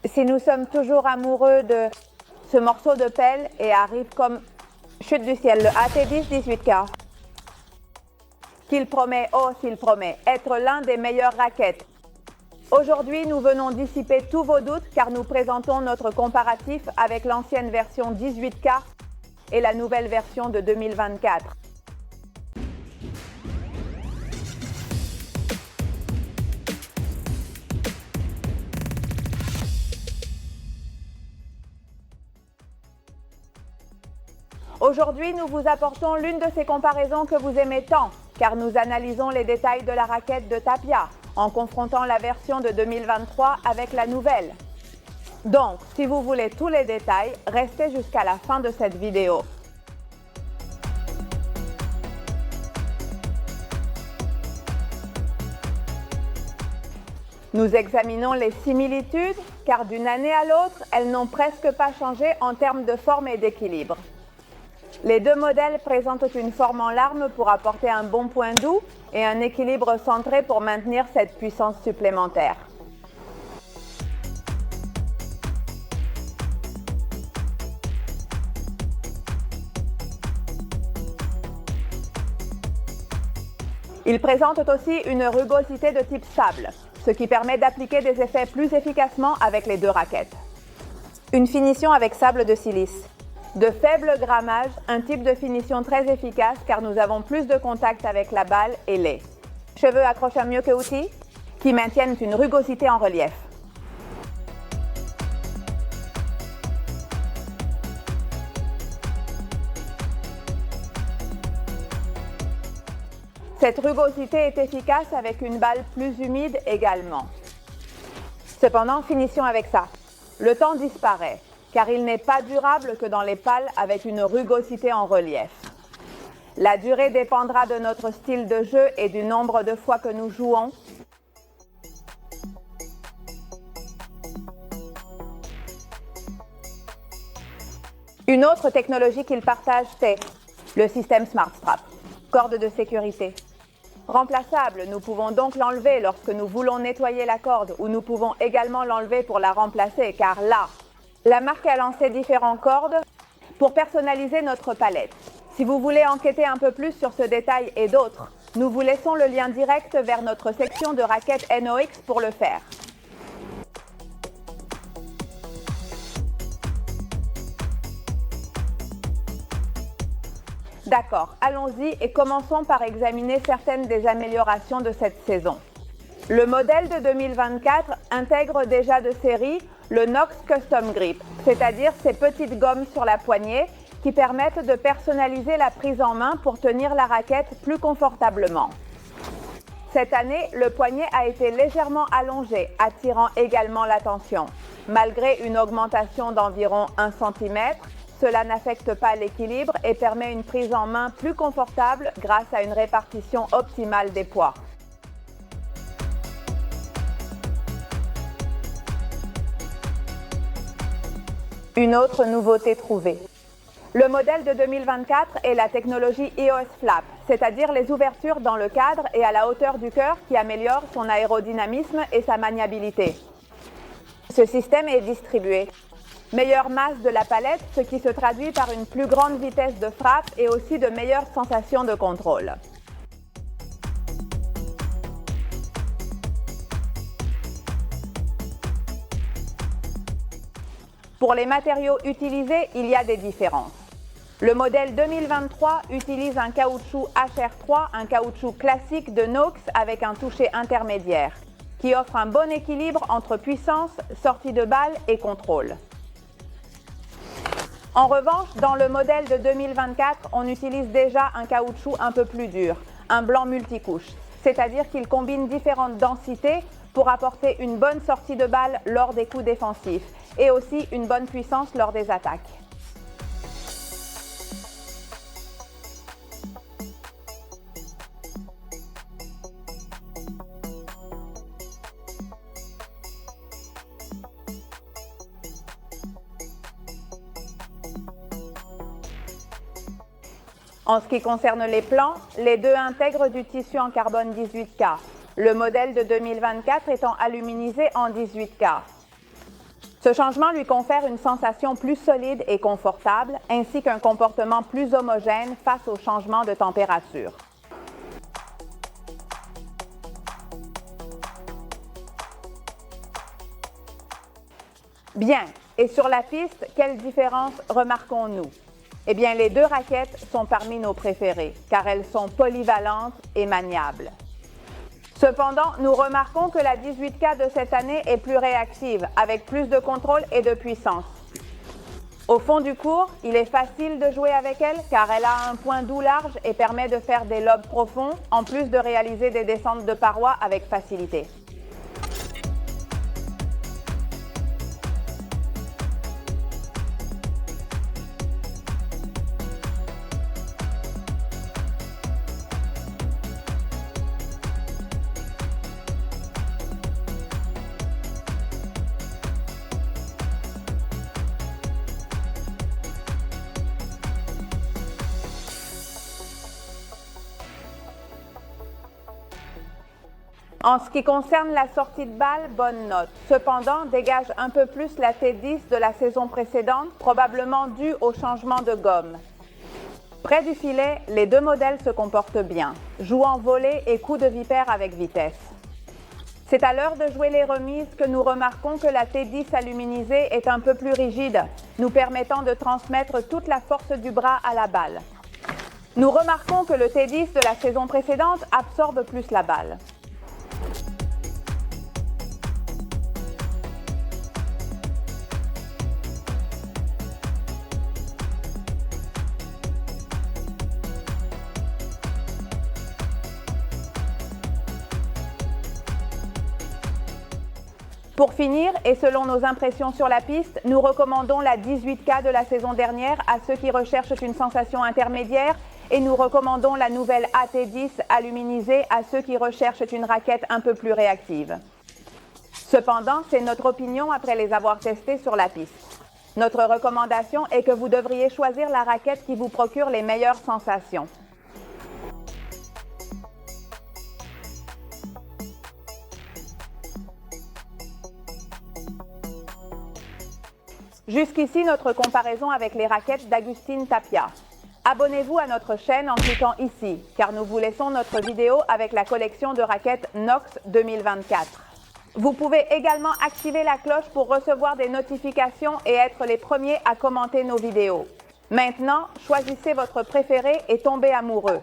Si nous sommes toujours amoureux de ce morceau de pelle et arrive comme chute du ciel, le AT10 18K, s'il promet être l'un des meilleures raquettes. Aujourd'hui, nous venons dissiper tous vos doutes car nous présentons notre comparatif avec l'ancienne version 18K et la nouvelle version de 2024. Aujourd'hui, nous vous apportons l'une de ces comparaisons que vous aimez tant, car nous analysons les détails de la raquette de Tapia, en confrontant la version de 2023 avec la nouvelle. Donc, si vous voulez tous les détails, restez jusqu'à la fin de cette vidéo. Nous examinons les similitudes, car d'une année à l'autre, elles n'ont presque pas changé en termes de forme et d'équilibre. Les deux modèles présentent une forme en larme pour apporter un bon point doux et un équilibre centré pour maintenir cette puissance supplémentaire. Ils présentent aussi une rugosité de type sable, ce qui permet d'appliquer des effets plus efficacement avec les deux raquettes. Une finition avec sable de silice. De faible grammage, un type de finition très efficace car nous avons plus de contact avec la balle et les cheveux accrocheurs mieux que outils qui maintiennent une rugosité en relief. Cette rugosité est efficace avec une balle plus humide également. Cependant, finition avec ça. Le temps disparaît, car il n'est pas durable que dans les pales avec une rugosité en relief. La durée dépendra de notre style de jeu et du nombre de fois que nous jouons. Une autre technologie qu'ils partagent, c'est le système Smart Strap, corde de sécurité. Remplaçable, nous pouvons donc l'enlever lorsque nous voulons nettoyer la corde ou nous pouvons également l'enlever pour la remplacer, car là, la marque a lancé différentes cordes pour personnaliser notre palette. Si vous voulez enquêter un peu plus sur ce détail et d'autres, nous vous laissons le lien direct vers notre section de raquettes NOX pour le faire. D'accord, allons-y et commençons par examiner certaines des améliorations de cette saison. Le modèle de 2024 intègre déjà de série le Nox Custom Grip, c'est-à-dire ces petites gommes sur la poignée qui permettent de personnaliser la prise en main pour tenir la raquette plus confortablement. Cette année, le poignet a été légèrement allongé, attirant également l'attention. Malgré une augmentation d'environ 1 cm, cela n'affecte pas l'équilibre et permet une prise en main plus confortable grâce à une répartition optimale des poids. Une autre nouveauté trouvée. Le modèle de 2024 est la technologie EOS Flap, c'est-à-dire les ouvertures dans le cadre et à la hauteur du cœur qui améliorent son aérodynamisme et sa maniabilité. Ce système est distribué. Meilleure masse de la palette, ce qui se traduit par une plus grande vitesse de frappe et aussi de meilleures sensations de contrôle. Pour les matériaux utilisés, il y a des différences. Le modèle 2023 utilise un caoutchouc HR3, un caoutchouc classique de Nox avec un toucher intermédiaire, qui offre un bon équilibre entre puissance, sortie de balle et contrôle. En revanche, dans le modèle de 2024, on utilise déjà un caoutchouc un peu plus dur, un blanc multicouche, c'est-à-dire qu'il combine différentes densités pour apporter une bonne sortie de balle lors des coups défensifs et aussi une bonne puissance lors des attaques. En ce qui concerne les plans, les deux intègrent du tissu en carbone 18K, le modèle de 2024 étant aluminisé en 18K. Ce changement lui confère une sensation plus solide et confortable, ainsi qu'un comportement plus homogène face aux changements de température. Bien, et sur la piste, quelle différence remarquons-nous? Eh bien, les deux raquettes sont parmi nos préférées, car elles sont polyvalentes et maniables. Cependant, nous remarquons que la 18K de cette année est plus réactive, avec plus de contrôle et de puissance. Au fond du court, il est facile de jouer avec elle, car elle a un point doux large et permet de faire des lobes profonds, en plus de réaliser des descentes de parois avec facilité. En ce qui concerne la sortie de balle, bonne note. Cependant, dégage un peu plus la T10 de la saison précédente, probablement due au changement de gomme. Près du filet, les deux modèles se comportent bien, jouant volée et coup de vipère avec vitesse. C'est à l'heure de jouer les remises que nous remarquons que la T10 aluminisée est un peu plus rigide, nous permettant de transmettre toute la force du bras à la balle. Nous remarquons que le T10 de la saison précédente absorbe plus la balle. Pour finir, et selon nos impressions sur la piste, nous recommandons la 18K de la saison dernière à ceux qui recherchent une sensation intermédiaire et nous recommandons la nouvelle AT10 aluminisée à ceux qui recherchent une raquette un peu plus réactive. Cependant, c'est notre opinion après les avoir testées sur la piste. Notre recommandation est que vous devriez choisir la raquette qui vous procure les meilleures sensations. Jusqu'ici, notre comparaison avec les raquettes d'Agustín Tapia. Abonnez-vous à notre chaîne en cliquant ici, car nous vous laissons notre vidéo avec la collection de raquettes Nox 2024. Vous pouvez également activer la cloche pour recevoir des notifications et être les premiers à commenter nos vidéos. Maintenant, choisissez votre préféré et tombez amoureux.